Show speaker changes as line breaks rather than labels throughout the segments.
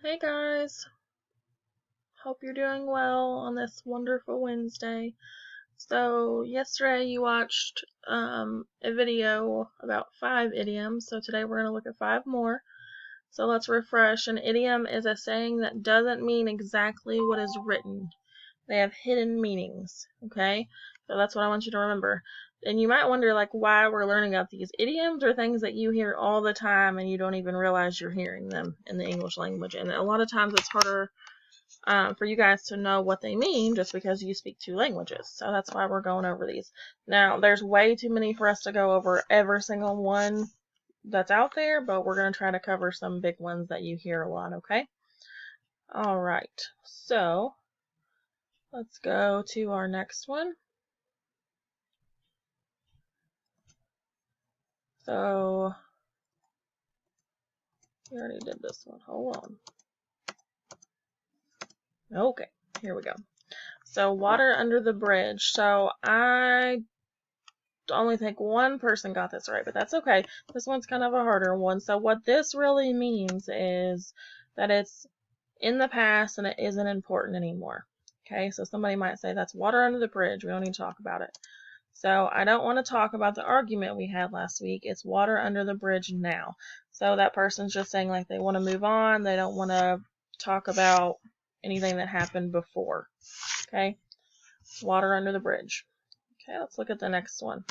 Hey guys, hope you're doing well on this wonderful Wednesday. So yesterday you watched a video about 5 idioms, so today we're going to look at 5 more. So let's refresh. An idiom is a saying that doesn't mean exactly what is written. They have hidden meanings, okay? So that's what I want you to remember. And you might wonder why we're learning about these idioms or things that you hear all the time and you don't even realize you're hearing them in the English language. And a lot of times it's harder for you guys to know what they mean just because you speak 2 languages. So that's why we're going over these. Now, there's way too many for us to go over every single one that's out there, but we're going to try to cover some big ones that you hear a lot, okay? All right, so let's go to our next one. So, we already did this one. Hold on. Okay, here we go. So, water under the bridge. So, I only think one person got this right, but that's okay. This one's kind of a harder one. So, what this really means is that it's in the past and it isn't important anymore. Okay, so somebody might say that's water under the bridge. We don't need to talk about it. So I don't want to talk about the argument we had last week. It's water under the bridge now. So that person's just saying they want to move on. They don't want to talk about anything that happened before. Okay? Water under the bridge. Okay, let's look at the next one.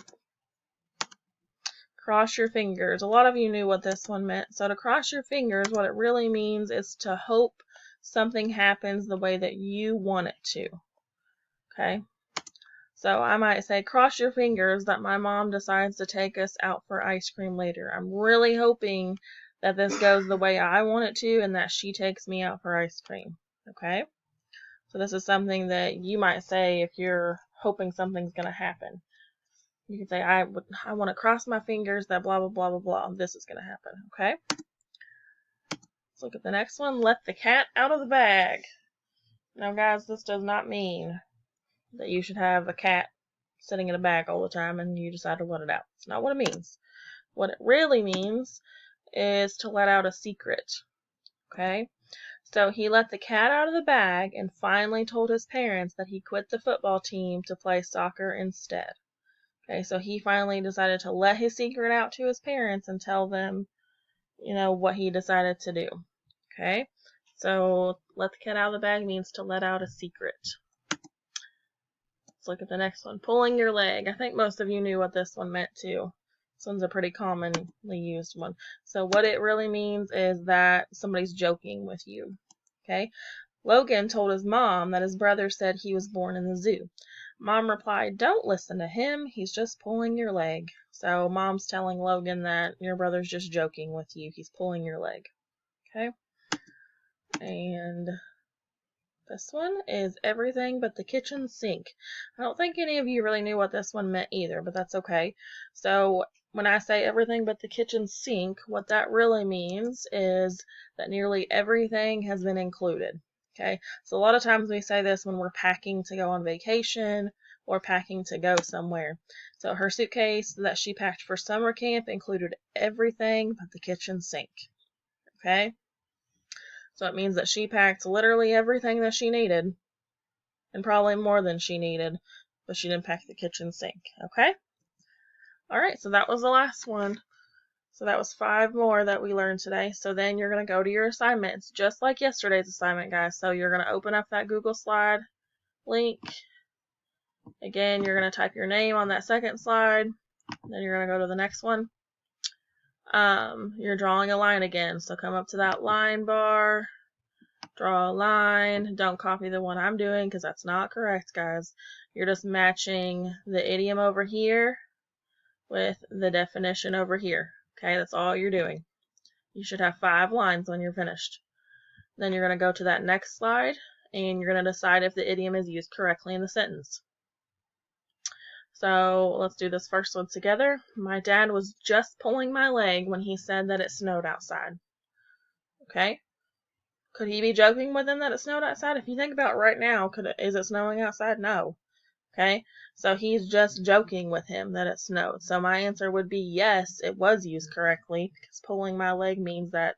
Cross your fingers. A lot of you knew what this one meant. So to cross your fingers, what it really means is to hope something happens the way that you want it to. Okay? So I might say, cross your fingers that my mom decides to take us out for ice cream later. I'm really hoping that this goes the way I want it to and that she takes me out for ice cream. Okay? So this is something that you might say if you're hoping something's going to happen. You can say, I want to cross my fingers that blah, blah, blah, blah, blah. This is going to happen. Okay? Let's look at the next one. Let the cat out of the bag. Now, guys, this does not mean that you should have a cat sitting in a bag all the time and you decide to let it out. It's not what it means. What it really means is to let out a secret. Okay? So he let the cat out of the bag and finally told his parents that he quit the football team to play soccer instead. Okay, so he finally decided to let his secret out to his parents and tell them, what he decided to do. Okay? So let the cat out of the bag means to let out a secret. Let's look at the next one. Pulling your leg. I think most of you knew what this one meant too. This one's a pretty commonly used one. So what it really means is that somebody's joking with you. Okay? Logan told his mom that his brother said he was born in the zoo. Mom replied, "Don't listen to him. He's just pulling your leg." So mom's telling Logan that your brother's just joking with you. He's pulling your leg. Okay? And this one is everything but the kitchen sink. I don't think any of you really knew what this one meant either, but that's okay. So when I say everything but the kitchen sink, what that really means is that nearly everything has been included. Okay, so a lot of times we say this when we're packing to go on vacation or packing to go somewhere. So her suitcase that she packed for summer camp included everything but the kitchen sink. Okay? So it means that she packed literally everything that she needed, and probably more than she needed, but she didn't pack the kitchen sink. Okay? Alright, so that was the last one. So that was 5 more that we learned today. So then you're going to go to your assignment. It's just like yesterday's assignment, guys. So you're going to open up that Google slide link. Again, you're going to type your name on that second slide. Then you're going to go to the next one. You're drawing a line again. So come up to that line bar. Draw a line. Don't copy the one I'm doing because that's not correct, guys. You're just matching the idiom over here with the definition over here. Okay, that's all you're doing. You should have 5 lines when you're finished. Then you're going to go to that next slide and you're going to decide if the idiom is used correctly in the sentence. So let's do this first one together. My dad was just pulling my leg when he said that it snowed outside. Okay? Could he be joking with him that it snowed outside? If you think about right now, is it snowing outside? No. Okay? So he's just joking with him that it snowed. So my answer would be yes, it was used correctly, because pulling my leg means that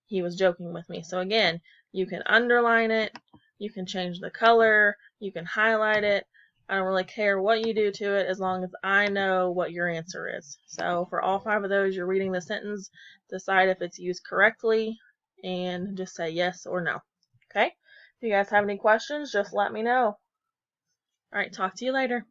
he was joking with me. So again, you can underline it, you can change the color, you can highlight it. I don't really care what you do to it as long as I know what your answer is. So for all 5 of those, you're reading the sentence, decide if it's used correctly, and just say yes or no. Okay? If you guys have any questions, just let me know. All right, talk to you later.